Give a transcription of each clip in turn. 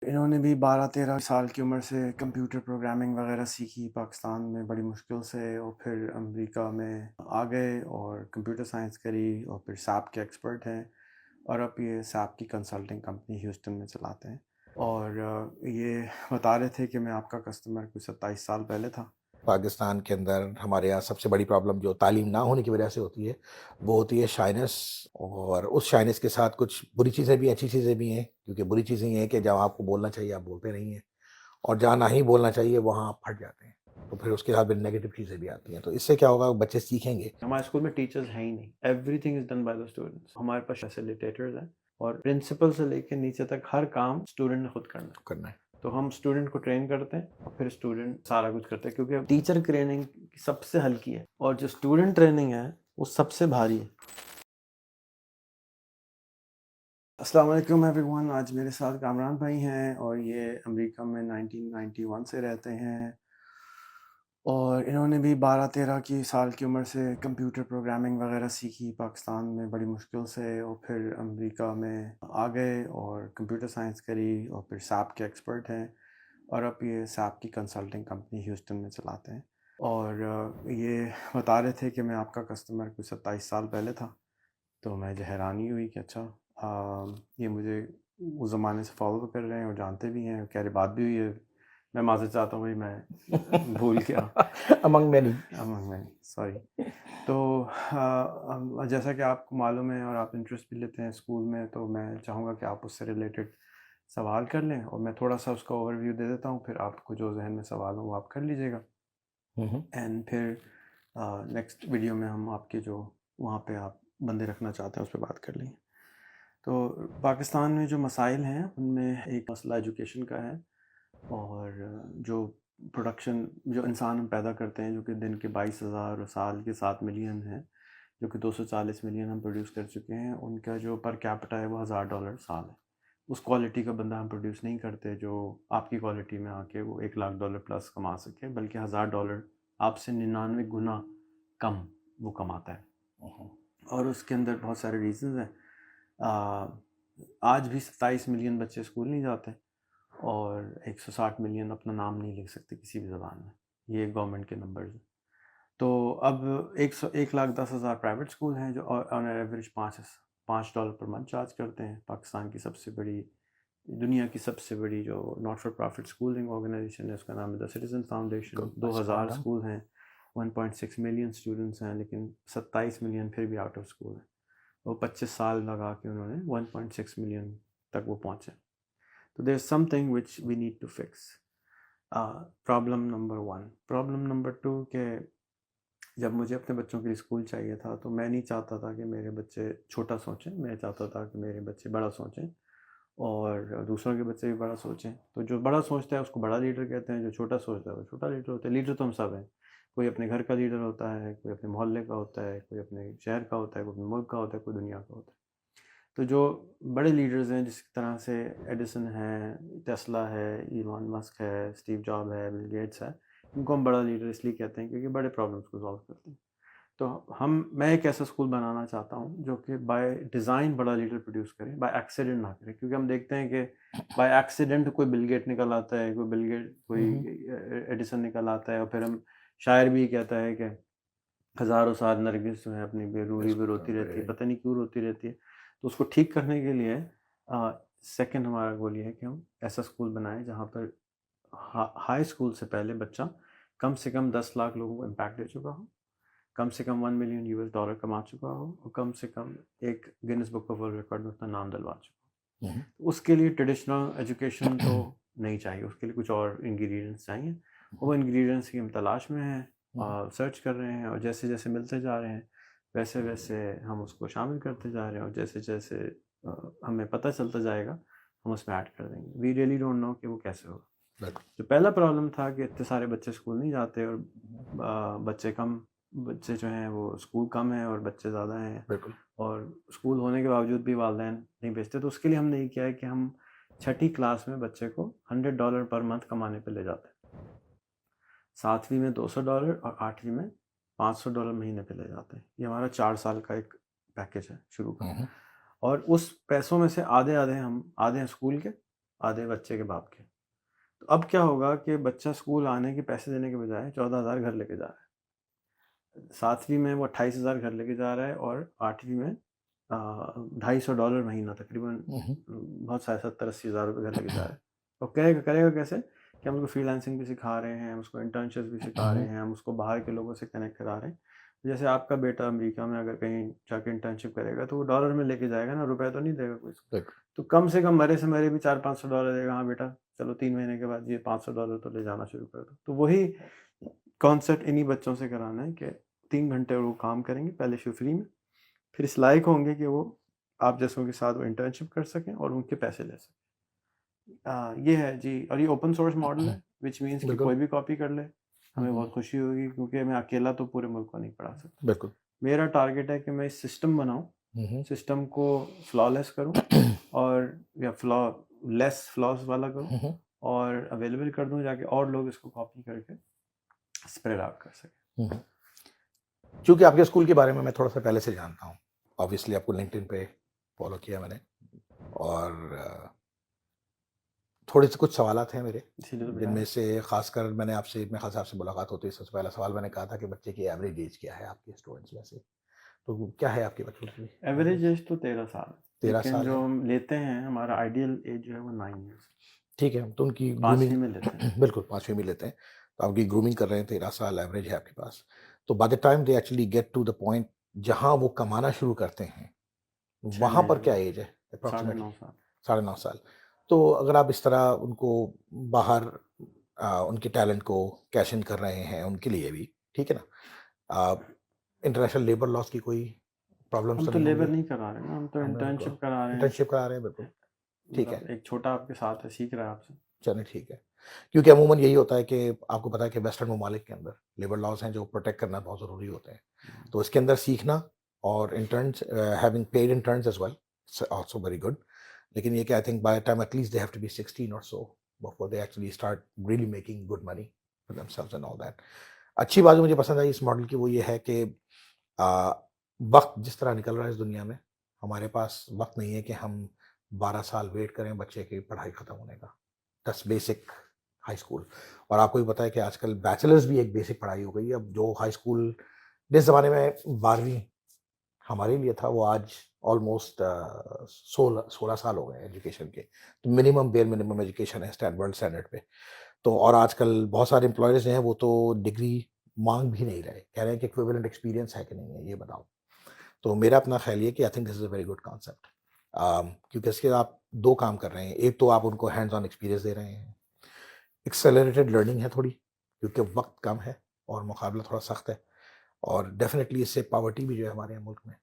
इन्होंने भी 12-13 साल की उम्र से कंप्यूटर प्रोग्रामिंग वगैरह सीखी पाकिस्तान में बड़ी मुश्किल से, और फिर अमेरिका में आ गए और कंप्यूटर साइंस करी, और फिर सैप के एक्सपर्ट हैं, और अब ये सैप की कंसल्टिंग कंपनी ह्यूस्टन में चलाते हैं। और ये बता रहे थे कि मैं आपका कस्टमर कुछ 27 साल पहले था। पाकिस्तान के अंदर हमारे यहाँ सबसे बड़ी प्रॉब्लम जो तालीम ना होने की वजह से होती है, वो होती है शाइनेस। और उस शाइनेस के साथ कुछ बुरी चीज़ें भी, अच्छी चीज़ें भी हैं, क्योंकि बुरी चीज़ें ये हैं कि जहाँ आपको बोलना चाहिए आप बोलते नहीं हैं, और जहाँ नहीं बोलना चाहिए वहाँ आप फट जाते हैं। तो फिर उसके साथ फिर नेगेटिव चीज़ें भी आती हैं। तो इससे क्या होगा, बच्चे सीखेंगे। हमारे स्कूल में टीचर्स हैं ही नहीं, everything is done by the students. हमारे पास फैसिलिटेटर्स हैं, और प्रिंसिपल से लेकर नीचे तक हर काम स्टूडेंट ने खुद करना है। करना है। तो हम स्टूडेंट को ट्रेन करते हैं और फिर स्टूडेंट सारा कुछ करते हैं, क्योंकि टीचर ट्रेनिंग सबसे हल्की है और जो स्टूडेंट ट्रेनिंग है वो सबसे भारी है। अस्सलाम वालेकुम एवरीवन। आज मेरे साथ कामरान भाई हैं, और ये अमेरिका में 1991 से रहते हैं, और इन्होंने भी 12-13 की साल की उम्र से कंप्यूटर प्रोग्रामिंग वगैरह सीखी पाकिस्तान में बड़ी मुश्किल से, और फिर अमेरिका में आ गए और कंप्यूटर साइंस करी, और फिर सैप के एक्सपर्ट हैं, और अब ये सैप की कंसल्टिंग कंपनी ह्यूस्टन में चलाते हैं। और ये बता रहे थे कि मैं आपका कस्टमर कुछ 27 साल पहले था। तो मुझे हैरानी हुई कि अच्छा, ये मुझे उस ज़माने से फॉलो कर रहे हैं और जानते भी हैं, कह रहे बात भी हुई है। मैं माज़रत चाहता हूँ भाई, मैं भूल गया। Among many. मैं सॉरी। तो जैसा कि आपको मालूम है और आप इंटरेस्ट भी लेते हैं स्कूल में, तो मैं चाहूँगा कि आप उससे रिलेटेड सवाल कर लें, और मैं थोड़ा सा उसका ओवरव्यू दे देता हूँ, फिर आपको जो जहन में सवाल हो वो आप कर लीजिएगा। एंड फिर नेक्स्ट वीडियो में हम आपके जो वहाँ पे आप बंदे रखना चाहते हैं उस पर बात कर लेंगे। तो पाकिस्तान में जो मसाइल हैं उनमें एक मसला एजुकेशन का है, और जो प्रोडक्शन जो इंसान हम पैदा करते हैं, जो कि दिन के 22,000 और साल के 7 मिलियन है, जो कि 240 मिलियन हम प्रोड्यूस कर चुके हैं, उनका जो पर कैपिटा है वो $1000 साल है। उस क्वालिटी का बंदा हम प्रोड्यूस नहीं करते जो आपकी क्वालिटी में आके वो $1,00,000 प्लस कमा सके, बल्कि $1000 आपसे 99 गुना कम वो कमाता है। और उसके अंदर बहुत सारे रीज़न्स हैं। आज भी 27 मिलियन बच्चे स्कूल नहीं जाते, और 160 मिलियन अपना नाम नहीं लिख सकते किसी भी ज़बान में। ये गवर्नमेंट के नंबर्स हैं। तो अब 1,10,000 प्राइवेट स्कूल हैं जो on average $5 per month charge करते हैं। पाकिस्तान की सबसे बड़ी, दुनिया की सबसे बड़ी जो not for profit schooling organization है, उसका नाम है द सिटीजन फाउंडेशन। 2,000 स्कूल हैं, 1.6 मिलियन स्टूडेंट्स हैं, लेकिन 27 मिलियन फिर भी आउट ऑफ स्कूल है। वो 25 साल लगा के उन्होंने 1.6 मिलियन तक वो पहुँचे। तो there is something which we need to fix. Problem number 1। Problem number 2 के जब मुझे अपने बच्चों के लिए स्कूल चाहिए था, तो मैं नहीं चाहता था कि मेरे बच्चे छोटा सोचें, मैं चाहता था कि मेरे बच्चे बड़ा सोचें, और दूसरों के बच्चे भी बड़ा सोचें। तो जो बड़ा सोचता है उसको बड़ा लीडर कहते हैं, जो छोटा सोचता है वो छोटा लीडर होता है। लीडर तो हम सब हैं। कोई अपने घर का लीडर होता है, कोई अपने मोहल्ले का होता है, कोई अपने शहर का होता है, कोई अपने मुल्क का होता है, कोई दुनिया का होता है। तो जो बड़े लीडर्स हैं, जिस तरह से एडिसन है, टेस्ला है, इलॉन मस्क है, स्टीव जॉब है, बिल गेट्स है, इनको हम बड़ा लीडर इसलिए कहते हैं क्योंकि बड़े प्रॉब्लम्स को सॉल्व करते हैं। तो मैं एक ऐसा स्कूल बनाना चाहता हूँ जो कि बाय डिज़ाइन बड़ा लीडर प्रोड्यूस करे, बाय एक्सीडेंट ना करे। क्योंकि हम देखते हैं कि बाय एक्सीडेंट कोई बिल गेट निकल आता है, कोई एडिसन निकल आता है, और फिर हम शायर भी कहता है कि हज़ारों साल नरगिस जो है अपनी बेरूही पे रोती रहती है, पता नहीं क्यों रोती रहती है। तो उसको ठीक करने के लिए सेकंड हमारा गोल ये है कि हम ऐसा स्कूल बनाएं जहाँ पर हाई स्कूल से पहले बच्चा कम से कम 10 लाख लोगों को इम्पैक्ट दे चुका हो, कम से कम $1 मिलियन कमा चुका हो, और कम से कम एक Guinness book of world record में अपना नाम दिलवा चुका हो। तो उसके लिए ट्रेडिशनल एजुकेशन तो नहीं चाहिए, उसके लिए कुछ और इंग्रेडिएंट्स चाहिए। वो इंग्रेडिएंट्स की हम तलाश में हैं, सर्च कर रहे हैं, और जैसे जैसे मिलते जा रहे हैं वैसे वैसे हम उसको शामिल करते जा रहे हैं, और जैसे जैसे हमें पता चलता जाएगा हम उसमें ऐड कर देंगे। वी रियली डोंट नो कि वो कैसे होगा। जो पहला प्रॉब्लम था कि इतने सारे बच्चे स्कूल नहीं जाते, और बच्चे जो हैं वो स्कूल कम है और बच्चे ज़्यादा हैं, बिल्कुल। और स्कूल होने के बावजूद भी वालिदैन नहीं भेजते। तो उसके लिए हमने ये किया है कि हम छठी क्लास में बच्चे को $100 पर मंथ कमाने पे ले जाते हैं, 7वीं में $200, और 8वीं में $500 महीने पे ले जाते हैं। ये हमारा 4 साल का एक पैकेज है शुरू का। और उस पैसों में से आधे आधे हैं स्कूल के, आधे बच्चे के बाप के। तो अब क्या होगा कि बच्चा स्कूल आने के पैसे देने के बजाय 14,000 घर लेके जा रहा है। 7वीं में वो 28,000 घर लेके जा रहा है और 8वीं में $250 महीना तकरीबन, बहुत सारे 70-80 हज़ार रुपये घर लेके जा रहा है। और करेगा कैसे कि हम उसको फ्रीलांसिंग भी सिखा रहे हैं, हम उसको इंटर्नशिप भी सिखा रहे हैं, हम उसको बाहर के लोगों से कनेक्ट करा रहे हैं। जैसे आपका बेटा अमेरिका में अगर कहीं जाके इंटर्नशिप करेगा तो वो डॉलर में लेके जाएगा ना, रुपए तो नहीं देगा कोई उसको। तो कम से कम मरे से मरे भी $400-500 देगा। हाँ बेटा चलो 3 महीने के बाद ये $500 तो ले जाना शुरू कर दो। तो वही कॉन्सेप्ट इन्हीं बच्चों से कराना है कि 3 घंटे वो काम करेंगे पहले शुरू फ्री में, फिर इस लायक होंगे कि वो आप जैसों के साथ वो इंटर्नशिप कर सकें और उनके पैसे ले सकें। ये है जी। और ये ओपन सोर्स मॉडल है, विच मीन्स कि बिल्कुल। कोई भी कॉपी कर ले, हमें बहुत खुशी होगी, क्योंकि मैं अकेला तो पूरे मुल्क को नहीं पढ़ा सकता। बिल्कुल। मेरा टारगेट है कि मैं इस सिस्टम बनाऊं, सिस्टम को फ्लॉलेस करूं और या लेस फ्लॉस वाला करूं और अवेलेबल कर दूं, जाके और लोग इसको कॉपी करके स्प्रेड आउट कर सकें। क्योंकि आपके स्कूल के बारे में मैं थोड़ा सा पहले से जानता हूँ, ऑब्वियसली आपको लिंक्डइन पे फॉलो किया मैंने, और थोड़े से कुछ सवालात हैं मेरे, जिनमें से खासकर मेरे ख्याल से आपसे मुलाकात होती है, सबसे पहला सवाल मैंने कहा था कि बच्चे की एवरेज एज क्या है आपके स्टूडेंट्स में से, तो क्या है आपके बच्चों की एवरेज एज? तो 13 साल, 13 लेकिन साल जो है। हम लेते हैं, हमारा आइडियल एज जो है वो 9 ईयर्स। ठीक है, तो उनकी 5वीं ग्रूमिंग में लेते हैं। बिल्कुल 5वीं में लेते हैं, तो आपकी ग्रूमिंग कर रहे हैं, 13 साल एवरेज है आपके पास। तो by the time they actually get to the point जहाँ वो कमाना शुरू करते हैं, वहाँ पर क्या एज है अप्रॉक्सीमेटली? 9.5 साल। 9.5 साल। तो अगर आप इस तरह उनको बाहर उनके टैलेंट को कैश इन कर रहे हैं उनके लिए भी, ठीक है ना, इंटरनेशनल लेबर लॉस की कोई प्रॉब्लम्स हम तो तो नहीं लेबर होंगी? नहीं करा रहे हैं ना, हम तो हमने उनको इंटर्नशिप करा रहे हैं। इंटर्नशिप करा रहे हैं, बिल्कुल ठीक है। मतलब एक छोटा आपके साथ है, सीख रहा है आपसे। चलिए ठीक है, क्योंकि अमूमन यही होता है कि आपको पता है कि वेस्टर्न ममालिक के अंदर लेबर लॉज हैं जो प्रोटेक्ट करना बहुत ज़रूरी होते हैं, तो इसके अंदर सीखना और interns having paid interns as well also very good. लेकिन ये कि I think by the time at least they have to be 16 और so before they actually start really making good money for themselves and all that. अच्छी बात जो मुझे पसंद आई इस मॉडल की वो ये है कि वक्त जिस तरह निकल रहा है इस दुनिया में, हमारे पास वक्त नहीं है कि हम 12 साल वेट करें बच्चे की पढ़ाई ख़त्म होने का। That's basic high school. और आपको भी पता है कि आजकल बैचलर्स भी एक बेसिक पढ़ाई हो गई है। अब जो हाई स्कूल जिस ज़माने में 12वीं हमारे लिए था, वो आज ऑलमोस्ट 16 साल हो गए हैं एजुकेशन के। तो मिनिमम बेयर मिनिमम एजुकेशन है वर्ल्ड स्टैंडर्ड पे। तो और आजकल बहुत सारे एम्प्लॉयर्स जो हैं वो तो डिग्री मांग भी नहीं रहे, कह रहे हैं कि इक्विवेलेंट एक्सपीरियंस है कि नहीं है ये बताओ। तो मेरा अपना ख्याल ये कि I think this is a very good concept, क्योंकि इसके आप 2 काम कर रहे हैं। एक तो आप उनको हैंड्स ऑन एक्सपीरियंस दे रहे हैं, एक्सेलरेटेड लर्निंग है थोड़ी, क्योंकि वक्त कम है और मुकाबला थोड़ा सख्त है, और डेफिनेटली इससे पॉवर्टी भी जो है हमारे यहाँ मुल्क में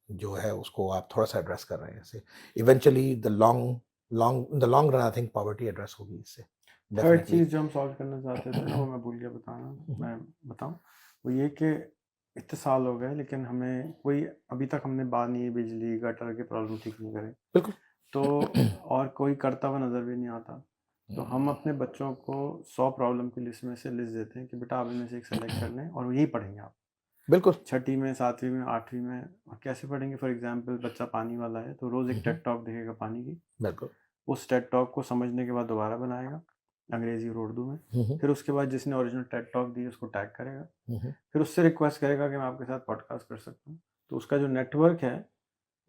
जो है उसको आप थोड़ा सा एड्रेस कर रहे हैं इससे। Eventually the long run I think poverty address होगी इससे थर्ड डेफिनेटली। चीज़ जो हम सॉल्व करना चाहते थे ना, वो मैं भूल गया बताना, मैं बताऊं। वो ये कि इतने साल हो गए लेकिन हमें कोई अभी तक हमने पानी, बिजली, गटर के प्रॉब्लम ठीक नहीं करे। बिल्कुल। तो और कोई करता हुआ नज़र भी नहीं आता। तो हम अपने बच्चों को 100 प्रॉब्लम की लिस्ट में से लिस्ट देते हैं कि बेटा आप इनमें से एक सेलेक्ट कर लें और यही पढ़ेंगे आप। बिल्कुल। 6ठी में, 7वीं में, 8वीं में। और कैसे पढ़ेंगे? फॉर एग्जांपल बच्चा पानी वाला है तो रोज़ एक टेड टॉक देखेगा पानी की। बिल्कुल। उस टेड टॉक को समझने के बाद दोबारा बनाएगा अंग्रेजी और उर्दू में। फिर उसके बाद जिसने ओरिजिनल टेड टॉक दी उसको टैग करेगा। फिर उससे रिक्वेस्ट करेगा कि मैं आपके साथ पॉडकास्ट कर सकता हूँ। तो उसका जो नेटवर्क है,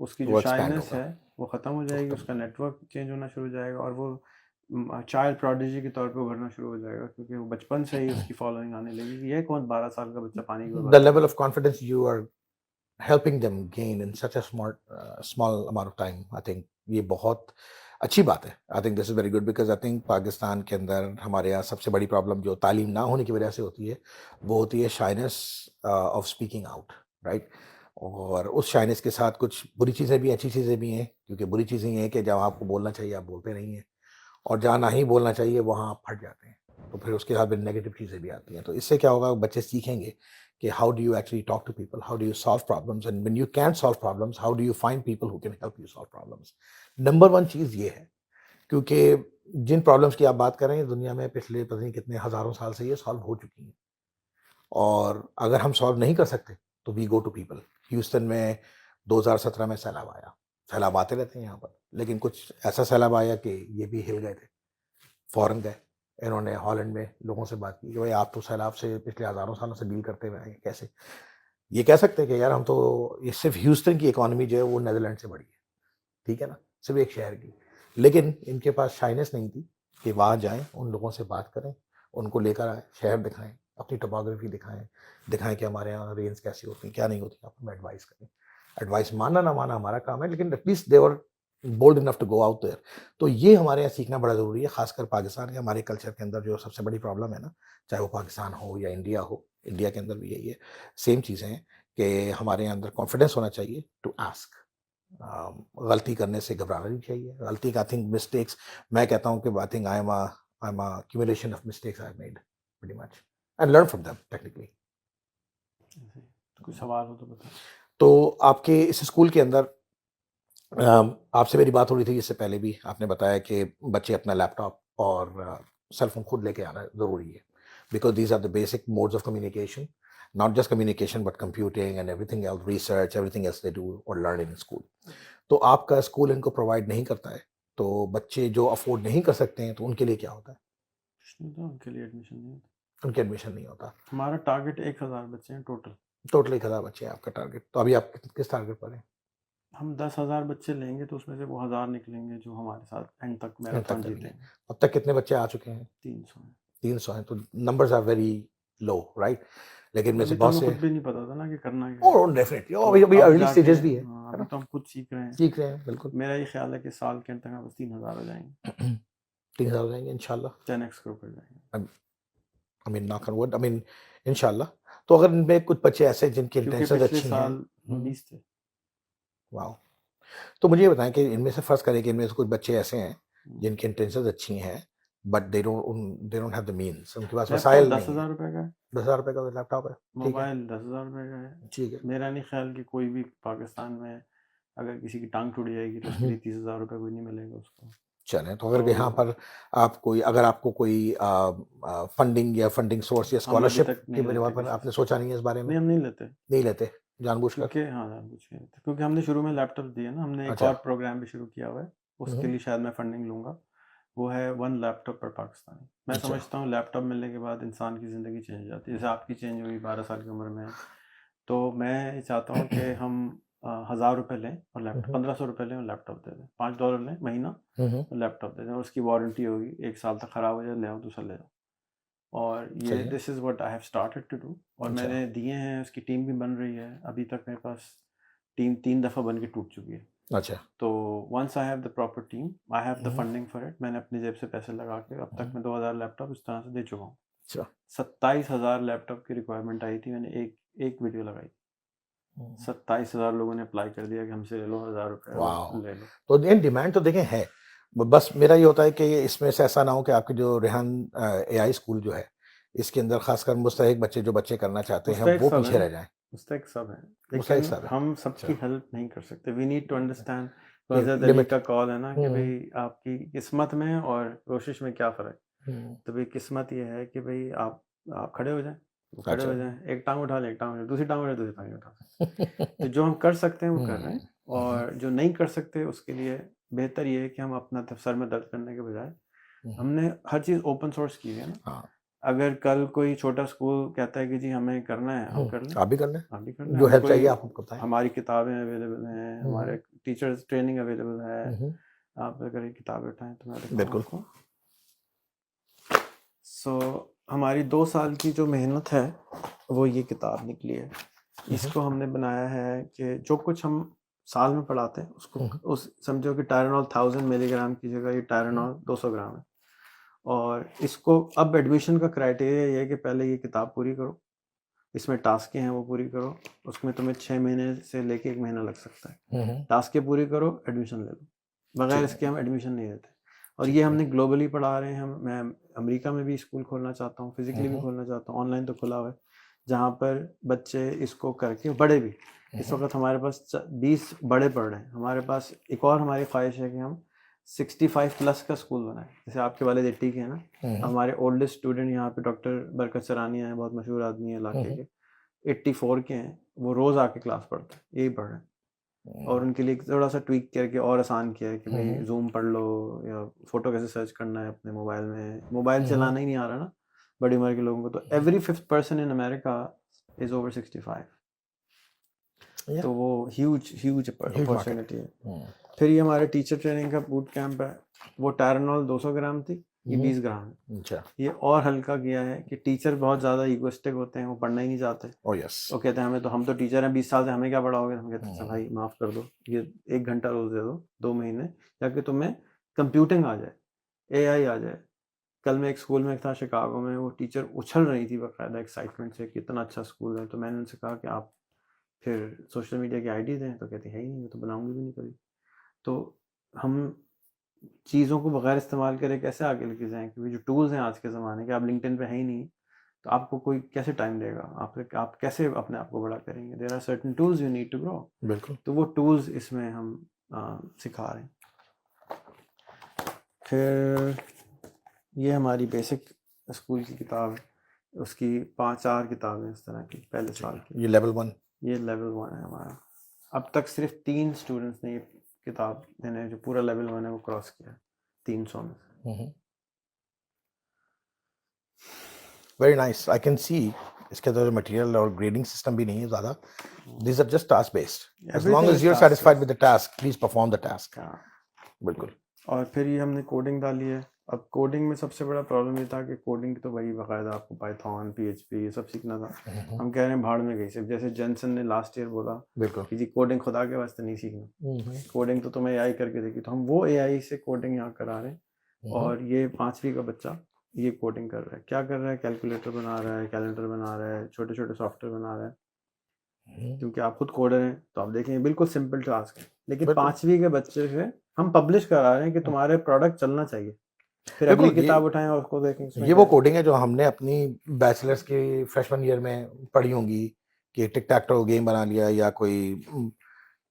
उसकी जो वो एक्सपैंड शाइनेस होगा। है वो ख़त्म हो जाएगी, उसका नेटवर्क चेंज होना शुरू हो जाएगा और वो चाइल्ड प्रोडिजी के तौर पे उभरना शुरू हो जाएगा, क्योंकि वो बचपन से ही उसकी फॉलोइंग आने लगेगी। ये कौन 12 साल का बच्चा पानी की the level of confidence you are helping them gain in such a small amount of time, I think ये बहुत अच्छी बात है। I think this is very good because I think Pakistan के अंदर हमारे यहाँ सबसे बड़ी प्रॉब्लम जो तालीम ना होने की वजह से होती है, वो होती है shyness of speaking out, right? और उस शाइनेस के साथ कुछ बुरी चीज़ें भी अच्छी चीज़ें भी हैं, क्योंकि बुरी चीज़ें ये हैं कि जहाँ आपको बोलना चाहिए आप बोलते नहीं हैं, और जहाँ नहीं बोलना चाहिए वहाँ आप फट जाते हैं। तो फिर उसके साथ फिर नेगेटिव चीज़ें भी आती हैं। तो इससे क्या होगा, बच्चे सीखेंगे कि how do you actually talk to people, how do you solve problems, and when you can solve problems how do you find people who can help you solve problems. Number 1 चीज़ ये है, क्योंकि जिन प्रॉब्लम्स की आप बात कर रहे हैं दुनिया में पिछले पता नहीं कितने हज़ारों साल से ये सॉल्व हो चुकी हैं, और अगर हम सॉल्व नहीं कर सकते तो we go to people. Houston में 2017 में सैलाब आया, सैलाब आते रहते हैं यहाँ पर, लेकिन कुछ ऐसा सैलाब आया कि ये भी हिल गए थे, फ़ौरन गए। इन्होंने हॉलैंड में लोगों से बात की कि भाई आप तो सैलाब से पिछले हज़ारों सालों से डील करते हुए आए हैं, कैसे? ये कह सकते हैं कि यार हम तो, ये सिर्फ़ ह्यूस्टन की इकॉनमी जो है वो नीदरलैंड से बड़ी है, ठीक है ना? सिर्फ़ एक शहर की। लेकिन इनके पास शाइनेस नहीं थी कि वहाँ जाएँ, उन लोगों से बात करें, उनको लेकर आएँ, शहर दिखाएँ, अपनी टोपोग्राफ़ी दिखाएँ, दिखाएँ कि हमारे यहाँ रेंज कैसी होती हैं, क्या नहीं होती, आप हमें एडवाइस करें। एडवाइस मानना ना मानना हमारा काम है, लेकिन at least they were bold enough to go out there. तो ये हमारे यहाँ सीखना बड़ा ज़रूरी है, ख़ासकर पाकिस्तान के हमारे कल्चर के अंदर जो सबसे बड़ी प्रॉब्लम है ना, चाहे वो पाकिस्तान हो या इंडिया हो, इंडिया के अंदर भी यही है, सेम चीज़ें हैं कि हमारे यहाँ अंदर कॉन्फिडेंस होना चाहिए टू आस्क। गलती करने से घबराना नहीं चाहिए। गलती का, आई थिंक मिस्टेक्स, मैं कहता हूँ कि I think I am a accumulation of mistakes I have made pretty much and learn from them technically. ऐसे ही। तो कोई सवाल हो तो बताओ। तो आपके इस स्कूल के अंदर आपसे मेरी बात हो रही थी इससे पहले भी, आपने बताया कि बच्चे अपना लैपटॉप और सेल फोन खुद लेके आना ज़रूरी है, because these are the basic modes of communication, not just communication but computing and everything else, research, everything else they do और लर्न इन स्कूल। तो आपका स्कूल इनको प्रोवाइड नहीं करता है, तो बच्चे जो अफोर्ड नहीं कर सकते हैं तो उनके लिए क्या होता है? कुछ नहीं होता उनके लिए, एडमिशन नहीं होता। उनके एडमिशन नहीं होता। हमारा टारगेट 1000 बच्चे हैं टोटल। टोटल 1,000 बच्चे हैं आपका टारगेट, तो अभी आप किस टारगेट पर हैं? हम 10,000 बच्चे लेंगे तो उसमें से वो 1000 निकलेंगे जो हमारे साथ एंड तक एंड तक मैराथन करेंगे। जीतेंगे। अब तक कितने बच्चे आ चुके हैं? 300 हैं। 300 हैं, तो numbers are very low, right? लेकिन में से अभी तो बहुत हमें से, खुद भी नहीं पता था ना कि करना क्या है। और डेफिनेटली तो अभी अभी अब अर्ली जाके स्टेजेस भी है अभी ना? तो हम खुद सीख रहे हैं। सीख रहे हैं, बिल्कुल। मेरा ये ख्याल है कि साल के अंत तक बस 3000 हो जाएंगे, 3,000 हो जाएंगे इंशाल्लाह। 10x ग्रो कर जाएंगे। I mean knock on would, I mean इंशाल्लाह। तो अगर इनमें कुछ बच्चे ऐसे हैं जिनकी क्योंकि इंटेंशंस पिछले अच्छी हैं, साल 19 थे। वाह, तो मुझे ये बताएं कि इनमें से फर्स्ट करें कि इनमें से कुछ बच्चे ऐसे हैं हम्म। जिनकी इंटेंशंस अच्छी हैं, but they don't have the means, उनके पास लैपटॉप वसाइल नहीं है। 10,000 रुपए का है, 10,000 रुपए का लैपटॉप है, ठीक है, मोबाइल 10,000 रुपए का है। ठीक है। मेरा नहीं ख्याल कि कोई भी पाकिस्तान में अगर किसी की टांग टूट जाएगी तो उसके लिए 30,000 रुपये कोई नहीं मिलेगा उसको। चलें, तो अगर यहाँ तो पर आप कोई, अगर आपको कोई फंडिंग या फंडिंग सोर्स या हम अभी स्कॉलरशिप तक के नहीं बारे लेते में किसी आपने से। सोचा नहीं है इस बारे में? नहीं, हम नहीं लेते नहीं लेते जानबूझकर? क्योंकि हाँ कुछ नहीं लेते, क्योंकि हमने शुरू में लैपटॉप दिया ना, हमने एक अच्छा। और प्रोग्राम भी शुरू किया हुआ है, उसके लिए शायद मैं फंडिंग लूंगा। वो है 1 लैपटॉप पर पाकिस्तानी। मैं अच्छा। समझता हूँ लैपटॉप मिलने के बाद इंसान की ज़िंदगी चेंज हो जाती है, जैसे आपकी चेंज हुई 12 साल की उम्र में। तो मैं ये चाहता हूँ कि हम 1000 रुपये लें और लैपटॉप, 1500 रुपये लें और लैपटॉप दे दें, $5 लें महीना और लैपटॉप दे दें, और उसकी वारंटी होगी 1 साल तक, ख़राब हो जाए ले आओ दूसरा ले आओ। और ये सही है। This is what I have started to do, और अच्छा। मैंने दिए हैं, उसकी टीम भी बन रही है। अभी तक मेरे पास टीम 3 दफ़ा बन के टूट चुकी है। अच्छा। तो once I have the proper team, I have the funding for it, मैंने अपनी जेब से पैसे लगा के अब तक मैं 2000 लैपटॉप इस तरह से दे चुका हूँ। अच्छा। 27,000 लैपटॉप की रिक्वायरमेंट आई थी, मैंने एक वीडियो लगाई, 27,000 लोगों ने अप्लाई कर दिया कि हमसे ले लो 1000 रुपये वाह, ले लो। तो ये डिमांड तो देखें है, बस मेरा ये होता है कि इसमें से ऐसा ना हो कि आपके जो रेहान एआई स्कूल जो है, इसके अंदर खासकर मुस्तहिक बच्चे जो बच्चे करना चाहते हैं मुस्तैक वो सब है पीछे ना, रह जाएं। मुस्तैक सब है, मुस्तहिक लेकिन सब है। हम सबकी अच्छा, हेल्प नहीं कर सकते। वी नीड टू अंडरस्टैंड कि हज़रत अली लिमिट। का कॉल है ना कि भाई आपकी किस्मत में और कोशिश में क्या फ़र्क। तो भाई किस्मत ये है कि भाई आप खड़े हो जाएं, वो खड़े अच्छा। हो जाएं, एक टांग उठा लें, एक टांग उठा लें, दूसरी टांग उठा लें, दूसरी टांग उठा लें। तो जो हम कर सकते हैं वो कर रहे हैं, और जो नहीं कर सकते उसके लिए बेहतर ये है कि हम अपना सर में दर्द करने के बजाय, हमने हर चीज़ ओपन सोर्स की है ना। हाँ, अगर कल कोई छोटा स्कूल कहता है कि जी हमें करना है, हम कर लें, आप भी कर लें, आप भी कर लें। जो हमें हेल्प कोई, चाहिए आप हमको बताएं। हमारी किताबें अवेलेबल हैं, हमारे टीचर्स ट्रेनिंग अवेलेबल है। आप अगर ये किताबें उठाएं तो मैं दिखाऊँ बिल्कुल। आपको। सो हमारी 2 साल की जो मेहनत है वो ये किताब निकली है। इसको हमने बनाया है कि जो कुछ हम साल में पढ़ाते हैं उसको, उस समझो कि टायरानॉल 1000 मिलीग्राम की जगह ये टायरानॉल 200 ग्राम है। और इसको अब एडमिशन का क्राइटेरिया ये है कि पहले ये किताब पूरी करो, इसमें टास्कें हैं वो पूरी करो, उसमें तुम्हें 6 महीने से लेके 1 महीना लग सकता है। टास्कें पूरी करो, एडमिशन ले लो, बगैर इसके हम एडमिशन नहीं देते। और ये हमने ग्लोबली पढ़ा रहे हैं हम। मैं अमेरिका में भी स्कूल खोलना चाहता हूँ, फिजिकली भी खोलना चाहता हूँ, ऑनलाइन तो खुला हुआ है, जहाँ पर बच्चे इसको करके, बड़े भी, इस वक्त हमारे पास 20 बड़े पढ़ रहे हैं। हमारे पास एक और हमारी ख्वाहिश है कि हम 65+ का स्कूल बनाएं, जैसे आपके वाले दिट्टी के हैं ना। हमारे ओल्डेस्ट स्टूडेंट यहाँ पे डॉक्टर बरकत सरानिया हैं, बहुत मशहूर आदमी है इलाके के, 84 के हैं, वो रोज़ आके क्लास पढ़ते हैं, यही पढ़ रहे हैं। और उनके लिए थोड़ा सा ट्वीक करके और आसान किया है कि भाई हम्म, जूम पढ़ लो, या फोटो कैसे सर्च करना है अपने मोबाइल में, मोबाइल हम्म, चलाना ही नहीं आ रहा ना बड़ी उम्र के लोगों को। तो every 5th person in America is over 65। या तो वो huge huge huge market. Opportunity है। फिर ये हमारे टीचर ट्रेनिंग का बूट कैंप है, वो टायरनॉल 200 ग्राम थी, ये 20 ग्राम है। अच्छा, ये और हल्का किया है कि टीचर बहुत ज़्यादा इगोइस्टिक होते हैं, वो पढ़ना ही नहीं चाहते। ओ यस, वो कहते हैं हमें तो, हम तो टीचर हैं 20 साल से, हमें क्या पढ़ाओगे। हम कहते हैं अच्छा भाई माफ़ कर दो, ये 1 घंटा रोज़ दे दो 2 महीने, ताकि तुम्हें कंप्यूटिंग आ जाए, एआई आ जाए। कल मैं एक स्कूल में था शिकागो में, वो टीचर उछल रही थी बाकायदा एक्साइटमेंट से, कितना अच्छा स्कूल है। तो मैंने उनसे कहा कि आप फिर सोशल मीडिया की आईडी दें, तो कहती है ही नहीं, मैं तो बनाऊंगी भी नहीं कभी। तो हम चीज़ों को बगैर इस्तेमाल करे कैसे आगे लेके जाएं, क्योंकि जो टूल्स हैं आज के ज़माने के, आप लिंक्डइन पे है ही नहीं, तो आपको कोई कैसे टाइम देगा, आप कैसे अपने आप को बड़ा करेंगे। There are certain tools you need to grow. बिल्कुल। तो वो टूल्स इसमें हम सिखा रहे हैं। फिर ये हमारी बेसिक स्कूल की किताब है, उसकी 5-4 किताबें इस तरह की पहले साल की। ये लेवल 1, ये लेवल 1 है हमारा। अब तक सिर्फ 3 स्टूडेंट्स ने ये किताब, मैंने जो पूरा लेवल 1 है वो क्रॉस किया है 300 में से। Very nice. I can see इसके अंदर मटेरियल और ग्रेडिंग सिस्टम भी नहीं है ज़्यादा। These are just task based. As long everything as is you're task satisfied with the task, please perform the task. बिल्कुल। और फिर ये हमने कोडिंग डाली है। अब कोडिंग में सबसे बड़ा प्रॉब्लम ये था कि कोडिंग तो भाई बाकायदा आपको पाइथन, पीएचपी ये सब सीखना था। हम कह रहे हैं भाड़ में गई सिर्फ, जैसे जेनसन ने लास्ट ईयर बोला बिल्कुल। कि जी कोडिंग खुदा के वास्ते नहीं सीखना, कोडिंग तो तुम्हें एआई करके देगी। तो हम वो एआई से कोडिंग यहाँ करा रहे हैं। और ये 5वीं का बच्चा ये कोडिंग कर रहा है। क्या कर रहा है? कैलकुलेटर बना रहा है, कैलेंडर बना रहा है, छोटे छोटे सॉफ्टवेयर बना रहा है। क्योंकि आप खुद कोडर हैं तो आप देखेंगे बिल्कुल सिंपल टास्क है, लेकिन बिल्कुल। 5वीं के बच्चे से हम पब्लिश करा रहे हैं कि तुम्हारे प्रोडक्ट चलना चाहिए। फिर बिल्कुल, अगली किताब उठाएं और उसको देखें उसमें ये क्या वो है। कोडिंग है जो हमने अपनी बैचलर्स के फ्रेशमन ईयर में पढ़ी होंगी कि टिक टैक टो गेम बना लिया, या कोई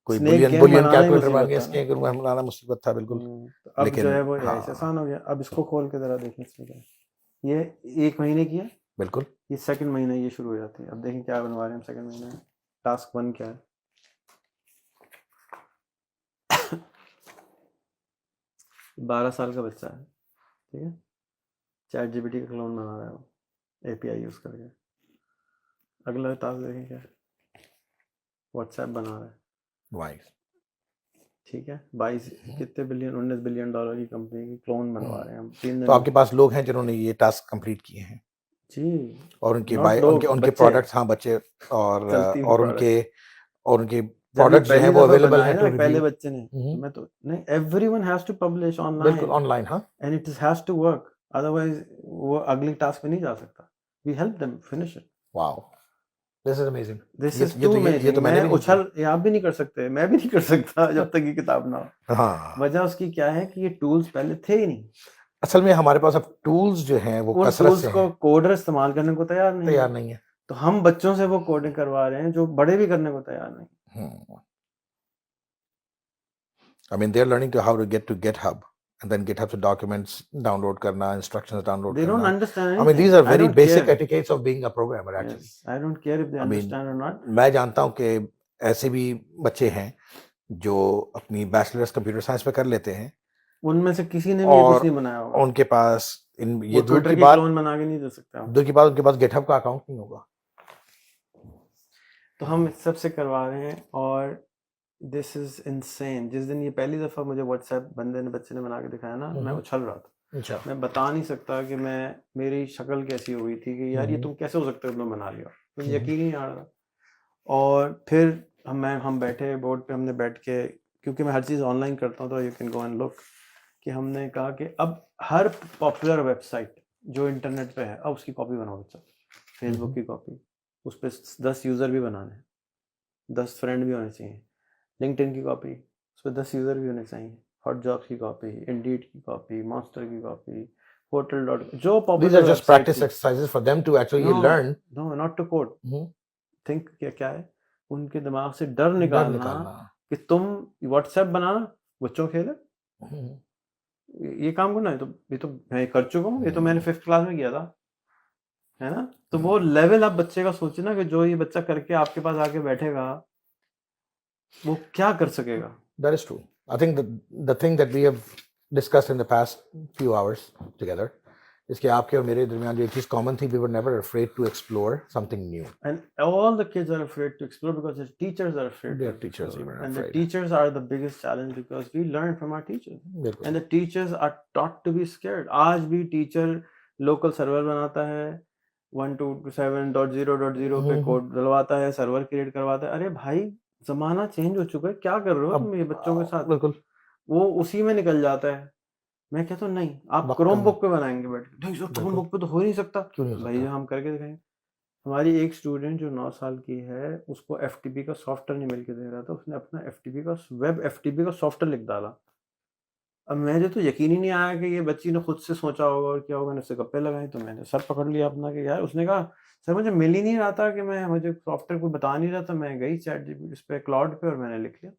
स्नेक बुलियन गेम बुलियन बनाना ही कैलकुलेटर बन मुसीबत गया, है ना। स्नेक गेम बनाना मुसीबत था। बिल्कुल। तो अब जो है लेकिन वो एआई से हाँ, आसान हो गया। अब इसको खोल के जरा देखें इसमें क्या है। ये 1 महीने की है, बिल्कुल। ये 2nd महीने ये शुरू हो जाती है। अब देखें क्या बनवा रहे हैं हम 2nd महीने में। टास्क 1 क्या है? 12 साल का बच्चा है, ठीक है, चैट जीपीटी का क्लोन बना रहा है वो, एपीआई यूज करके। अगला टास्क देखें क्या है। व्हाट्सएप बना रहा है, वाई। ठीक है। 22 कितने बिलियन, $19 बिलियन की कंपनी की क्लोन बनवा रहे हैं हम 3 दिन तो में। आपके पास लोग हैं जिन्होंने ये टास्क कंप्लीट किए हैं, जी, और उनके नॉट उनके लोग, उनके बच्चे, प्रोडक्ट्स, हाँ बच्चे, और चलती हुई और प्रोडक्ट। उनके जब ये प्रोडक्ट्स जो हैं पहली वो दफा अवेलेबल बनाए हैं ना टू पहले रिव्यू। बच्चे ने, तो मैं तो नहीं, एवरीवन हैज टू पब्लिश बिल्कुल ऑनलाइन ऑनलाइन। हाँ, and it has to work, otherwise वो अगली टास्क पे नहीं जा सकता। We help them finish it. Wow, this is amazing. This ये इज ये टू तो ये अमेजिंग। तो मैंने मैं भी नहीं किया। उछल, ये आप भी नहीं कर सकते, मैं भी नहीं कर सकता जब तक ये किताब ना हो। हाँ, वजह उसकी क्या है कि ये टूल्स पहले थे ही नहीं। असल में हमारे पास अब टूल्स जो हैं वो उन कसरत टूल्स से को हैं, कोडर इस्तेमाल करने को तैयार नहीं तैयार है। नहीं है। तो हम बच्चों से वो कोडिंग करवा रहे हैं जो बड़े भी करने को तैयार नहीं। I mean, they're learning to how to get to GitHub, and then GitHub से documents download करना, instructions download They don't करना. understand I mean, anything. these are I very don't basic care. etiquettes of being a programmer actually. Yes, I don't care if they I mean, understand or not. मैं जानता हूँ कि ऐसे भी बच्चे हैं जो अपनी बैचलर्स कंप्यूटर साइंस पे कर लेते हैं, उनमें से किसी ने भी ये कुछ और नहीं बनाया होगा। उनके पास ये वो दूर ट्विटर की की बात, क्लोन बना के नहीं दे सकते आप। उनके पास GitHub का अकाउंट नहीं होगा। तो हम इस सबसे करवा रहे हैं, और दिस इज इनसेन। जिस दिन ये पहली दफा मुझे व्हाट्सएप बच्चे ने बना के दिखाया ना, मैं उछल रहा था। अच्छा। मैं बता नहीं सकता कि मेरी शक्ल कैसी हो गई थी कि यार ये तुम कैसे हो सकते हो, तुमने बना लिया, मुझे यकीन ही नहीं आ रहा। और फिर हम बैठे बोर्ड पे, हमने बैठ के, क्योंकि मैं हर चीज़ ऑनलाइन करता हूँ तो you can go and look, कि हमने कहा कि अब हर पॉपुलर वेबसाइट जो इंटरनेट पे है, अब उसकी कॉपी बनाओ बच्चा। फेसबुक की कॉपी, उस पर 10 यूज़र भी बनाने हैं, 10 फ्रेंड भी होने चाहिए। लिंक्डइन की कॉपी, उस पर 10 यूज़र भी होने चाहिए। हॉट जॉब्स की कॉपी, इंडीड की कॉपी, मॉन्स्टर की कॉपी, होटल.com, जो These popular are just practice exercises for them to actually learn. No, not to code, think क्या है, उनके दिमाग से डर निकालना कि तुम व्हाट्सएप बनाना, बच्चों खेले, ये काम करना है, ये तो मैं कर चुका हूँ, ये तो मैंने 5th क्लास में किया था, है ना। तो वो लेवल आप बच्चे का सोचे ना, कि जो ये बच्चा करके आपके पास आके बैठेगा, वो क्या कर सकेगा? That is true. I think the thing that we have discussed in the past few hours together is कि आपके और मेरे दरमियान जो एक चीज common थी, we were never afraid to explore something new. And all the kids are afraid to explore because their teachers are afraid Their to teachers explore. even are And the afraid. teachers are the biggest challenge because we learn from our teachers. बिल्कुल. And the teachers are taught to be scared. आज भी teacher local server बनाता है, 127.0.0 पे code डलवाता है, server create करवाता है. अरे भाई, जमाना चेंज हो चुका है, क्या कर रहे हो तुम ये बच्चों के साथ? बिल्कुल. वो उसी में निकल जाता है. मैं कहता हूँ नहीं, आप वक्त क्रोम कम बुक पे बनाएंगे बैठ के. नहीं सर, क्रोम बिल्कुल. बुक पे तो हो ही नहीं सकता. क्यों नहीं हो भैया सकता? हम करके दिखाएंगे. हमारी एक स्टूडेंट जो 9 साल की है, उसको एफटीपी का सॉफ्टवेयर नहीं मिल के दे रहा था, उसने अपना एफटीपी का वेब एफटीपी का सॉफ्टवेयर लिख डाला. अब मुझे तो यकीन ही नहीं आया कि ये बच्ची ने खुद से सोचा होगा और क्या होगा. मैंने उससे गप्पे लगाई तो मैंने सर पकड़ लिया अपना कि यार, उसने कहा सर मुझे मिल ही नहीं रहा था कि मुझे सॉफ्टवेयर कोई बता नहीं रहा था. मैं गई चैट जीपीटी उस पे क्लाउड पे और मैंने लिख लिया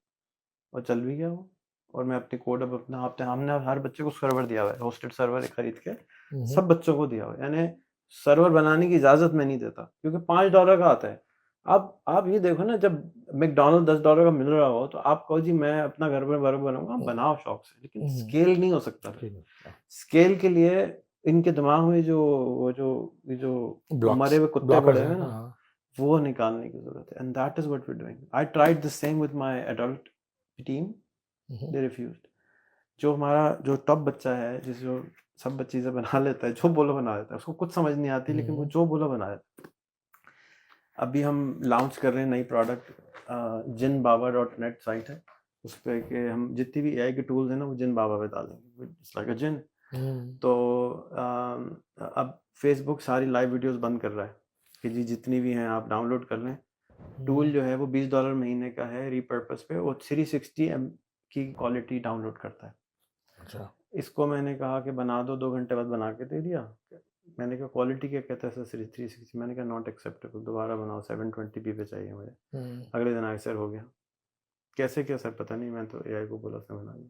और चल भी गया वो. और मैं अपनी कोड अब अपना हफ्ते हमने हर बच्चे को सर्वर दिया हुआ है, होस्टेड सर्वर खरीद के सब बच्चों को दिया हुआ है. यानी सर्वर बनाने की इजाजत मैं नहीं देता क्योंकि $5 का आता है. अब आप ये देखो ना, जब मैकडॉनल्ड $10 का मिल रहा हो तो आप कहो जी मैं अपना घर में बर्गर बनाऊंगा, बनाओ शौक से, लेकिन स्केल नहीं हो सकता. स्केल के लिए इनके दिमाग में जो मरे हुए कुत्ते पड़े हैं ना, वो निकालने की जरूरत है. And that is what we are doing. I tried the same with my adult team. They refused. जो टॉप बच्चा है, जो सब चीजें बना लेता है, जो बोलो बना लेता है, उसको कुछ समझ नहीं आती लेकिन वो जो बोलो बना लेता है. अभी हम लॉन्च कर रहे हैं नई प्रोडक्ट, jinbaba.net साइट है. उस पे कि हम जितनी भी एआई के टूल्स हैं ना, वो जिनबाबा पे डालेंगे. इट्स लाइक अ जिन. तो अब फेसबुक सारी लाइव वीडियोस बंद कर रहा है कि जी जितनी भी हैं आप डाउनलोड कर लें. टूल जो है वो $20 महीने का है, रीपर्पस पे. वो 360 की क्वालिटी डाउनलोड करता है. अच्छा. इसको मैंने कहा कि बना दो, 2 घंटे बाद बना के दे दिया. मैंने कहा क्वालिटी क्या कहता है सर? 360. मैंने कहा नॉट एक्सेप्टेबल, दोबारा बनाओ, 720p पे चाहिए मुझे. अगले दिन आए सर हो गया. कैसे क्या सर? पता नहीं, मैं तो एआई को बोला उसने बना दिया.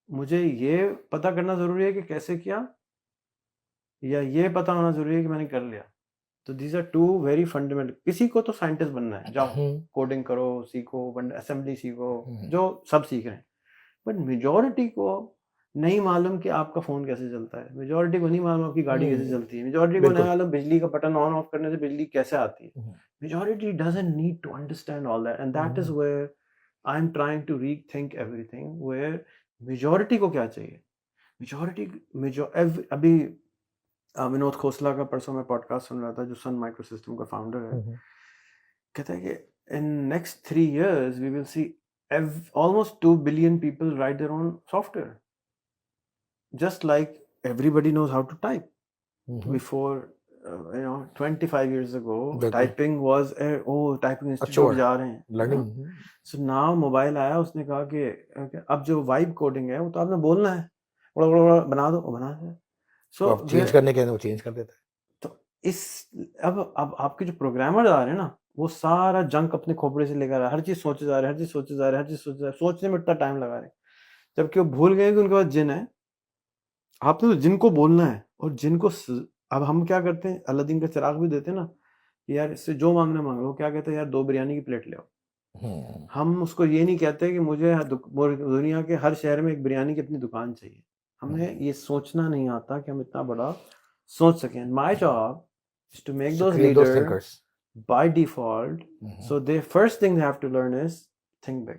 मुझे ये पता करना जरूरी है कि कैसे किया, या ये पता होना जरूरी है कि मैंने कर लिया? तो these are two very fundamental. किसी को तो साइंटिस्ट बनना है, जाओ कोडिंग करो, सीखो, असेंबली सीखो, जो सब सीख रहे हैं. बट मेजॉरिटी को नहीं मालूम कि आपका फोन कैसे चलता है. मेजॉरिटी को नहीं मालूम आपकी गाड़ी कैसे चलती है. मेजॉरिटी को नहीं मालूम बिजली का बटन ऑन ऑफ करने से बिजली कैसे आती है. Majority doesn't need to understand all that. And that is where I am trying to rethink everything. Where majority को क्या चाहिए? अभी विनोद खोसला का परसों में पॉडकास्ट सुन रहा था, जो सन माइक्रोसिस्टम का फाउंडर है. कहता है कि in next 3 years we will see almost 2 billion people write their own software. Just like everybody knows how to type. Before 25 years ago, typing was typing institute जा रहे हैं learning. So now mobile आया, उसने कहा कि अब जो vibe coding है वो तो आपने बोलना है, बना दो, बना दे. So चेंज करने के वो चेंज कर देता है. तो अब आपके जो प्रोग्रामर आ रहे हैं ना, वो सारा जंक अपने खोपड़े से लेकर आ रहा है. हर चीज सोचे जा रहे हैं, सोचने में इतना टाइम लगा रहे हैं, जबकि वो भूल गए कि उनके पास जिन है. आपने तो जिन को बोलना है. और जिन को अब हम क्या करते हैं, अलादीन का चिराग भी देते हैं ना, यार इससे जो मांगना मांग लो. क्या कहते हैं, यार 2 बिरयानी की प्लेट ले आओ. हम उसको ये नहीं कहते कि मुझे दुनिया के हर शहर में एक बिरयानी की अपनी दुकान चाहिए. हमें ये सोचना नहीं आता कि हम इतना बड़ा सोच सकें. My job is to make those leaders by default. So the first thing they have to learn is think big.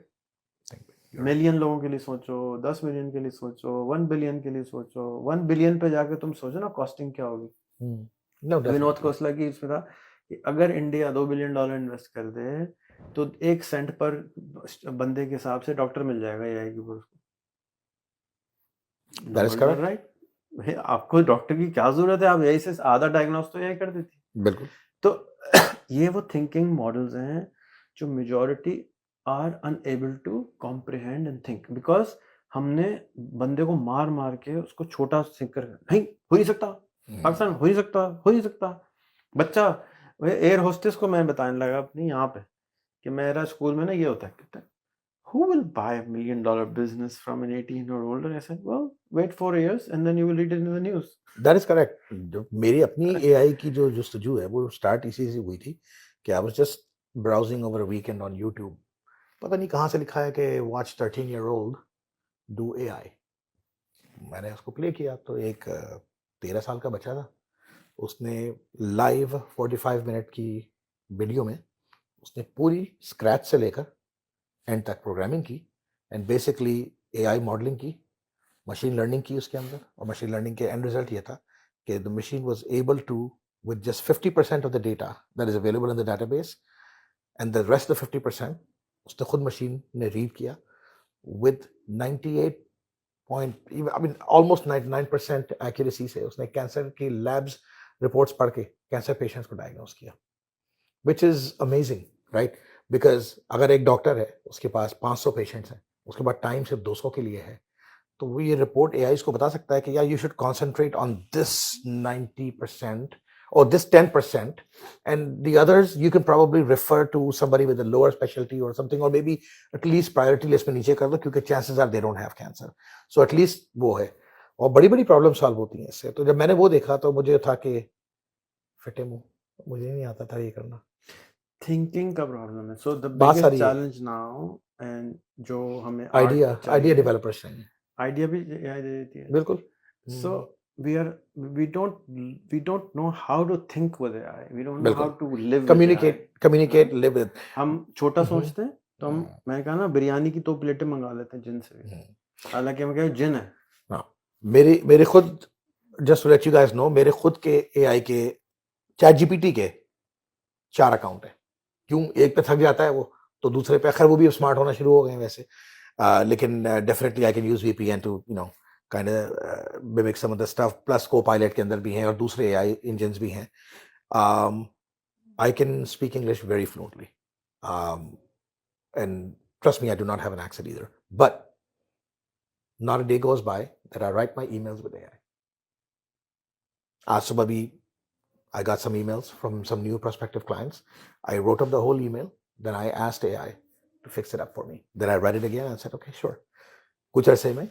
Million लोगों के लिए सोचो, 10 मिलियन के लिए सोचो, 1 बिलियन के लिए सोचो. 1 बिलियन पे जाके तुम सोचो ना कॉस्टिंग क्या होगी. विनोद खोसला की इसमें था कि अगर इंडिया $2 बिलियन इन्वेस्ट कर दे तो 1 सेंट पर बंदे के हिसाब से डॉक्टर मिल जाएगा एआई के ऊपर. राइट. आपको डॉक्टर की क्या जरूरत है? आप यही से आधा डायग्नोस तो यही कर देती. बिल्कुल. तो ये वो थिंकिंग मॉडल्स हैं जो majority are unable to comprehend and think, because हमने बंदे को मार मार के उसको छोटा सिंकर, नहीं हो नहीं सकता, पाकिस्तान हो नहीं सकता. बच्चा एयर होस्टेस को मैं बताने लगा अपनी यहाँ पे कि मेरा स्कूल में ना ये होता है, कहता है who will buy $1 million business from an 18-year-old? And I said, well, wait 4 years and then you will read it in the news. That is correct. जो मेरी अपनी AI की जो जुस्तजू है वो स्टार्ट इसी से हुई थी कि I was just browsing over a weekend on YouTube पता नहीं कहाँ से लिखा है कि वॉच 13-year-old डू एआई। मैंने उसको प्ले किया तो एक 13 साल का बच्चा था, उसने लाइव 45 मिनट की वीडियो में उसने पूरी स्क्रैच से लेकर एंड तक प्रोग्रामिंग की एंड बेसिकली एआई मॉडलिंग की, मशीन लर्निंग की उसके अंदर। और मशीन लर्निंग के एंड रिजल्ट ये था कि the machine was able to with just 50% of the data that is available in the database and the rest of 50% उसने खुद मशीन ने रीड किया with 98 point I mean almost 99% accuracy से उसने कैंसर की लैब्स रिपोर्ट्स पढ़ के cancer patients को डायग्नोस किया, which is amazing, right? Because अगर एक डॉक्टर है उसके पास 500 पेशेंट्स हैं, उसके पास टाइम सिर्फ 200 के लिए है, तो वो ये रिपोर्ट एआई को बता सकता है कि यार you should concentrate on this 90% or this 10% and the others you can probably refer to somebody with a lower specialty or something, or maybe at least priority list में नीचे कर दो क्योंकि chances are they don't have cancer, so at least वो है। और बड़ी बड़ी प्रॉब्लम सॉल्व होती हैं इससे। तो जब मैंने वो देखा तो मुझे था कि फिटे मुंह, मुझे नहीं आता था ये करना। थिंकिंग का प्रॉब्लम है। सो द बात बिगेस्ट सारी है चैलेंज नाउ एंड जो हमें आइडिया आर्ट आइडिया चाहिए, डेवलपर्स चाहिए, आइडिया भी एआई दे देती है। बिल्कुल। So we are we don't know how to think with AI. We don't know how बिल्कुल to live with communicate AI. Communicate live with. हम छोटा सोचते हैं तो हम, मैंने कहा ना, बिरयानी की 2 प्लेटें मंगा लेते हैं जिन से भी, हालांकि हम कहें जिन है। हाँ, मेरे खुद, just to let you guys know, मेरे खुद के एआई के चैट जीपीटी के 4 अकाउंट है। क्यों? एक पे थक जाता है वो तो दूसरे पे, खैर वो भी स्मार्ट होना शुरू हो गए हैं वैसे, लेकिन definitely I can use VPN to kind of mimic some of the stuff, plus Copilot के अंदर भी हैं और दूसरे एआई इंजन्स भी हैं। I can speak English very fluently and trust me, I do not have an accent either, but not a day goes by that I write my emails with AI. आज सुबह भी I got some emails from some new prospective clients. I wrote up the whole email, then I asked AI to fix it up for me. Then I read it again and said, okay, sure. कुछ अरसे में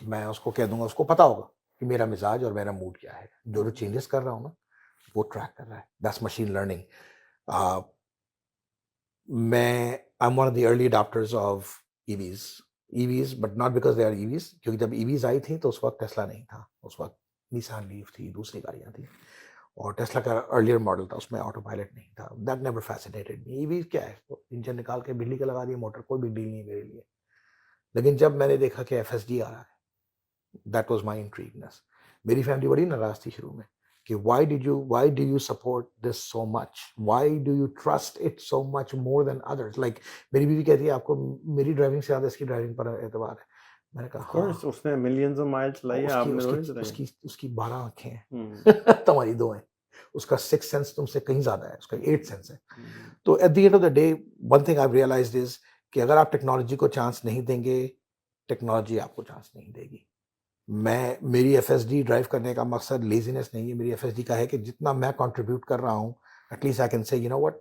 मैं उसको कह दूंगा, उसको पता होगा कि मेरा मिजाज और मेरा मूड क्या है, जो चेंजेस कर रहा हूँ ना वो ट्रैक कर रहा है। That's machine learning. I'm one of the early adopters of EVs, but not because they are EVs, क्योंकि जब EVs आई थी तो उस वक्त टेस्ला नहीं था, उस वक्त निसान लीफ थी, दूसरी गाड़ियाँ थी, और टेस्ला का अर्लियर मॉडल था, उसमें ऑटो पायलट नहीं था। That never fascinated me. EVs क्या है, इंजन निकाल के बिजली का लगा दिया मोटर, कोई बिग डील नहीं मेरे लिए। लेकिन जब मैंने देखा कि FSD आ रहा है, दैट वाज माय इंट्रीगनेस। मेरी फैमिली बड़ी नाराज थी शुरू में कि why do you support this so much, why do you trust it so much more than others, like मेरी बीवी कहती है आपको मेरी ड्राइविंग से ज्यादा इसकी ड्राइविंग पर एतबार है। मैंने कहा कोर्स उसने मिलियंस ऑफ माइल्स चलाई है, आपने थोड़ी चलाई। उसकी 12 आंखें हैं तुम्हारी 2 हैं, उसका 6 सेंस तुमसे कहीं ज्यादा है, उसका 8 सेंस है। तो at the end of the day one thing I have realised is कि अगर आप टेक्नोलॉजी को चांस नहीं देंगे, टेक्नोलॉजी आपको चांस नहीं देगी। मेरी FSD ड्राइव करने का मकसद लेजीनेस नहीं है, मेरी FSD का है कि जितना मैं कंट्रीब्यूट कर रहा हूँ, at least I can say, you know what,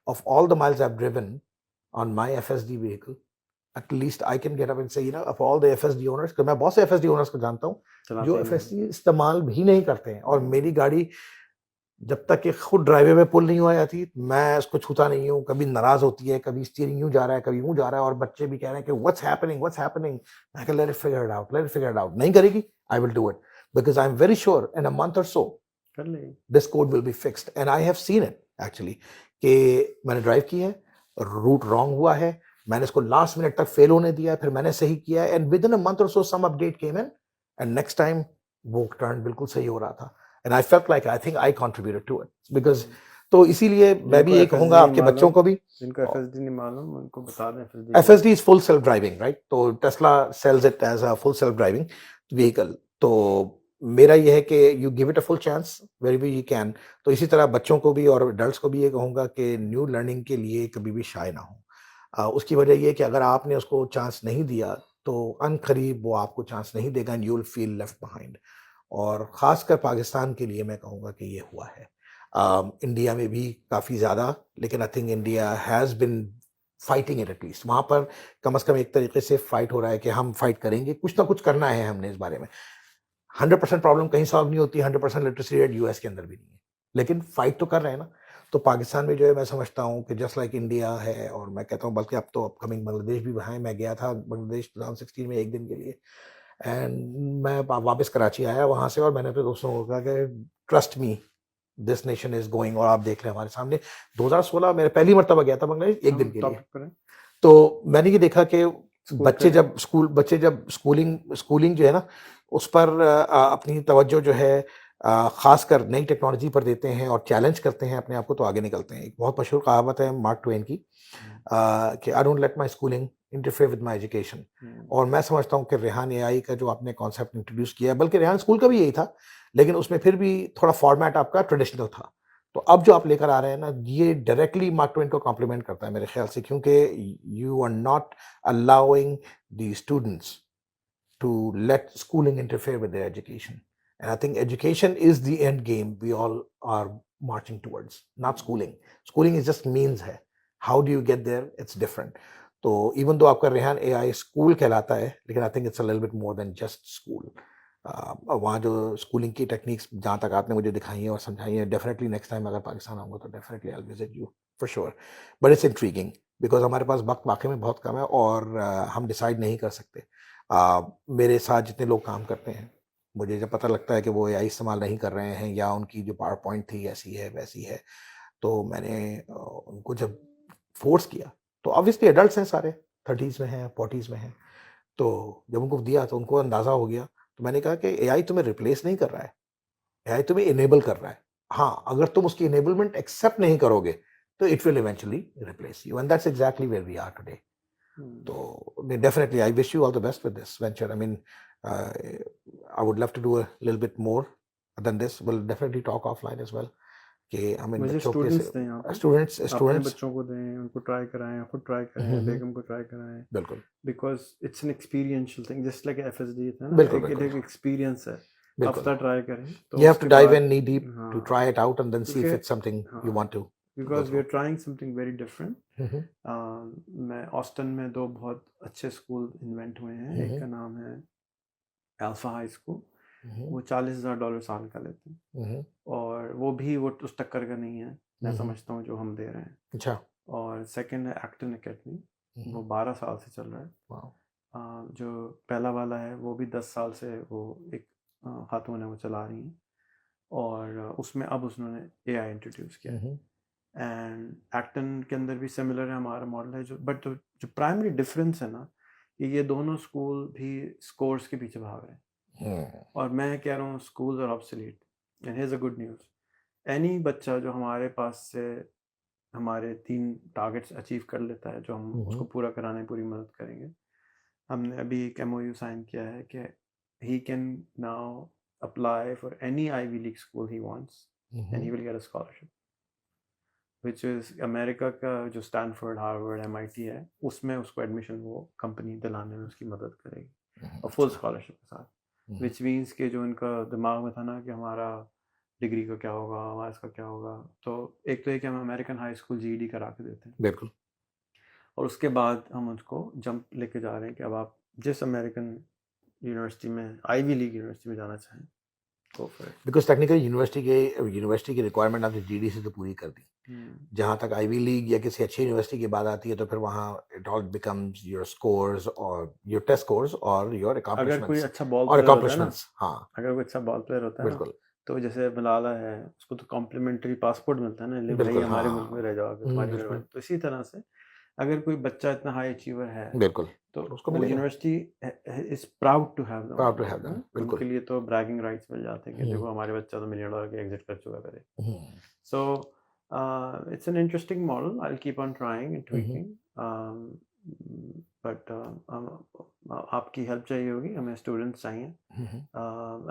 of all the miles I have driven on my FSD vehicle, at least I can get up and say, you know, of all the FSD owners, because मैं बहुत से FSD owners को जानता हूँ जो FSD इस्तेमाल भी नहीं करते हैं, और मेरी गाड़ी जब तक कि खुद ड्राइवे में पुल नहीं हो जाती मैं उसको छूता नहीं हूँ। कभी नाराज होती है, कभी स्टीयरिंग यूं जा रहा है, कभी यूं जा रहा है, और बच्चे भी कह रहे हैं कि what's happening, I can let it figure it out. नहीं करेगी, I will do it, because I am very sure in a month or so this code will be fixed. And I have seen it actually कि मैंने drive की है, root wrong हुआ है, मैंने इसको लास्ट मिनट तक फेल होने दिया, फिर मैंने सही किया, and within a month or so some update came in, and next time वो टर्न बिल्कुल सही हो रहा था, and I felt like I think I contributed to it, because तो इसीलिए मैं भी ये कहूंगा आपके बच्चों को भी, जिनको FSD नहीं मालूम उनको बता दें FSD is full self driving, right? तो Tesla sells it as a full self driving vehicle. तो मेरा ये है कि you give it a full chance very we you can. तो इसी तरह बच्चों को भी और एडल्ट्स को भी ये कहूंगा कि न्यू लर्निंग के लिए कभी भी शाय ना हो। उसकी वजह ये कि अगर आपने उसको चांस नहीं दिया तो अनकरीब वो आपको चांस नहीं देगा, and you will feel left behind. और ख़ासकर पाकिस्तान के लिए मैं कहूँगा कि ये हुआ है, इंडिया में भी काफ़ी ज़्यादा, लेकिन I think India has been fighting it, at least वहाँ पर कम से कम एक तरीके से फाइट हो रहा है कि हम फाइट करेंगे, कुछ ना कुछ करना है हमने इस बारे में। 100% प्रॉब्लम कहीं सॉल्व नहीं होती, 100% लिटरेसी रेट US के अंदर भी नहीं है, लेकिन फाइट तो कर रहे हैं ना। तो पाकिस्तान में जो है मैं समझता हूँ कि जस्ट लाइक इंडिया है, और मैं कहता हूँ बल्कि अब तो अपकमिंग बांग्लादेश भी वहाँ है। मैं गया था बांग्लादेश 2016 में 1 दिन के लिए, एंड मैं वापस कराची आया वहाँ से, और मैंने अपने दोस्तों को कहा कि trust me, this nation is going, और आप देख लें हमारे सामने। 2016 मेरे पहली मरतबा गया था बांग्लादेश 1 दिन हम के लिए। टॉपिक पर हैं, तो मैंने ये देखा कि स्कूल बच्चे जब स्कूलिंग जो है ना, उस पर अपनी तवज्जो जो है खासकर नई टेक्नोलॉजी पर देते हैं और चैलेंज करते हैं अपने आप को, तो आगे निकलते हैं। एक बहुत मशहूर कहावत है मार्क ट्वेन की, कि I don't let my schooling interfere with my education. और मैं समझता हूँ कि रेहान एआई का जो आपने कॉन्सेप्ट इंट्रोड्यूस किया है, बल्कि रेहान स्कूल का भी यही था, लेकिन उसमें फिर भी थोड़ा फॉर्मेट आपका ट्रेडिशनल था। तो अब जो आप लेकर आ रहे हैं ना, ये डायरेक्टली मार्क ट्वेन को कॉम्प्लीमेंट करता है मेरे ख्याल से, क्योंकि you are not allowing the students to let schooling interfere with their education. And I think education is the end game we all are marching towards, not schooling. Schooling is just means है. How do you get there? It's different. तो even though आपका Rehan AI school कहलाता है, लेकिन I think it's a little bit more than just school. वहाँ जो schooling की techniques जहाँ तक आपने मुझे दिखाई हैं और समझाई हैं, डेफिनेटली नेक्स्ट टाइम अगर पाकिस्तान आऊँगा तो definitely I will visit you for sure. But it's intriguing because हमारे पास वक्त वाकई में बहुत कम है, और हम डिसाइड नहीं कर सकते। मेरे साथ जितने लोग काम करते हैं, मुझे जब पता लगता है कि वो एआई इस्तेमाल नहीं कर रहे हैं, या उनकी जो पावर पॉइंट थी ऐसी है वैसी है, तो मैंने उनको जब फोर्स किया, तो ऑब्वियसली एडल्ट्स हैं सारे, 30s में हैं, 40s में हैं, तो जब उनको दिया तो उनको अंदाज़ा हो गया। तो मैंने कहा कि एआई तुम्हें रिप्लेस नहीं कर रहा है, एआई तुम्हें इनेबल कर रहा है। हाँ, अगर तुम उसकी इनेबलमेंट एक्सेप्ट नहीं करोगे तो it will eventually replace you, and that's exactly where we are today. So definitely, I wish you all the best with this venture. I mean, I would love to do a little bit more than this. We'll definitely talk offline as well. कि हमें मुझे बच्चों के students दें यहाँ पे, students अपने students बच्चों को दें, उनको ट्राई कराएं, खुद ट्राई करें, बेगम को ट्राई कराएं, बिल्कुल because it's an experiential thing, just like FSD था ना, बिल्कुल एक बिल्कुल एक्सपीरियंस है। बिल्कुल हफ्ता ट्राई करें तो you have उसके to dive बाद, in knee deep हाँ, to try it out and then see if क्योंकि it's something हाँ, you want to go because we are through. Trying something very different. Hmm मैं Austin में 2 बहुत अच्छे school invent हुए हैं, एक का नाम है अल्फा हाई स्कूल, वो $40,000 साल का लेते हैं, और वो भी वो उस टक्कर का नहीं है, मैं समझता हूँ, जो हम दे रहे हैं। अच्छा, और सेकंड है एक्टन एकेडमी, वो 12 साल से चल रहा है। वाह, जो पहला वाला है वो भी 10 साल से वो एक खातून है वो चला रही हैं, और उसमें अब उसने एआई इंट्रोड्यूस किया है। एंड एक्टन के अंदर भी सिमिलर है हमारा मॉडल है, जो बट जो प्राइमरी डिफरेंस है ना, ये दोनों स्कूल भी स्कोर्स के पीछे भाग रहे हैं, और मैं कह रहा हूँ schools are obsolete. And here's a good news, any बच्चा जो हमारे पास से हमारे 3 टारगेट्स अचीव कर लेता है, जो हम उसको पूरा कराने में पूरी मदद करेंगे। हमने अभी एक MOU साइन किया है कि he can now apply for any Ivy League school he wants and he will get a scholarship, which is America का जो स्टैनफोर्ड, हार्वर्ड, MIT है, उसमें उसको एडमिशन वो कंपनी दिलाने में उसकी मदद करेगी, और फुल स्कॉलरशिप के साथ। विच मीन्स कि जो इनका दिमाग में था ना कि हमारा डिग्री का क्या होगा, हमारा इसका क्या होगा, तो एक तो ये कि हम अमेरिकन हाई स्कूल GED करा के देते हैं, बिल्कुल, और उसके बाद हम उसको जंप लेके जा रहे हैं कि अब आप जिस अमेरिकन यूनिवर्सिटी में, आईवी लीग यूनिवर्सिटी में जाना चाहें, go for it. Because technically university की रिक्वायरमेंट आपने जीडी से तो पूरी कर दी। जहाँ तक आईवी लीग या किसी अच्छी यूनिवर्सिटी की बात आती है, तो फिर वहाँ it all becomes your scores और योर टेस्ट स्कोर्स और योर अगर कोई अच्छा बॉल और प्लेयर होता है ना, accomplishments, हाँ अगर कोई अच्छा बॉल प्लेयर होता है ना, बिल्कुल तो जैसे मलाला है, उसको तो कॉम्प्लीमेंट्री पासपोर्ट मिलता है ना, ले भाई बिल्कुल, हमारे मुल्क में हाँ रह जाओगे, तुम्हारी बिल्कुल यूनिवर्सिटी। तो इसी तरह से अगर कोई बच्चा इतना हाई अचीवर है, बिल्कुल तो उसको वो मिलेगा, university is proud to have proud to have them, them, बिल्कुल। उनके लिए तो ब्रैगिंग राइट्स मिल जाते हैं कि देखो हमारे बच्चा तो $1 मिलियन के एग्जिट कर चुका करे। So it's an interesting model. I'll keep on trying and tweaking. But आपकी हेल्प चाहिए होगी, हमें स्टूडेंट्स चाहिए।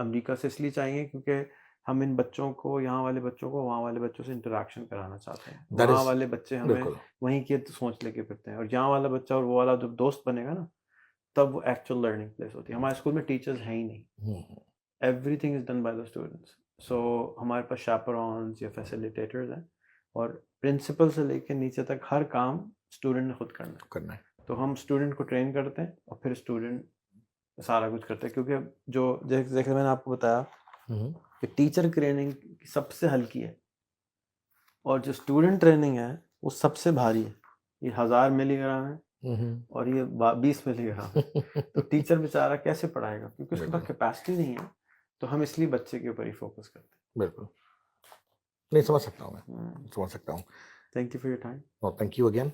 अमेरिका से इसलिए चाहिए क्योंकि हम इन बच्चों को, यहाँ वाले बच्चों को वहाँ वाले बच्चों से इंटरेक्शन कराना चाहते हैं। वहाँ वाले बच्चे हमें बिल्कुल वहीं की सोच लेके फिरते हैं, और यहाँ वाला बच्चा और वो वाला जब दोस्त बनेगा ना, तब वो एक्चुअल लर्निंग प्लेस होती है। हमारे स्कूल में टीचर्स हैं ही नहीं, everything is done by the students. So हमारे पास शैपरॉन्स या फैसिलिटेटर्स हैं, और प्रिंसिपल से लेकर नीचे तक हर काम स्टूडेंट ने खुद करना है। तो हम स्टूडेंट को ट्रेन करते हैं, और फिर स्टूडेंट सारा कुछ करते हैं, क्योंकि जो जैसे मैंने आपको बताया कि टीचर ट्रेनिंग सबसे हल्की है, और जो स्टूडेंट ट्रेनिंग है वो सबसे भारी है। ये 1000 मिलीग्राम है और ये 20 मिलीग्राम है। तो टीचर बेचारा कैसे पढ़ाएगा, क्योंकि उसके पास बिल्कुल। कैपेसिटी नहीं है। तो हम इसलिए बच्चे के ऊपर ही फोकस करते बिल्कुल। नहीं, समझ सकता हूँ मैं, हैं। समझ सकता हूँ। Thank you for your time. No, thank you again.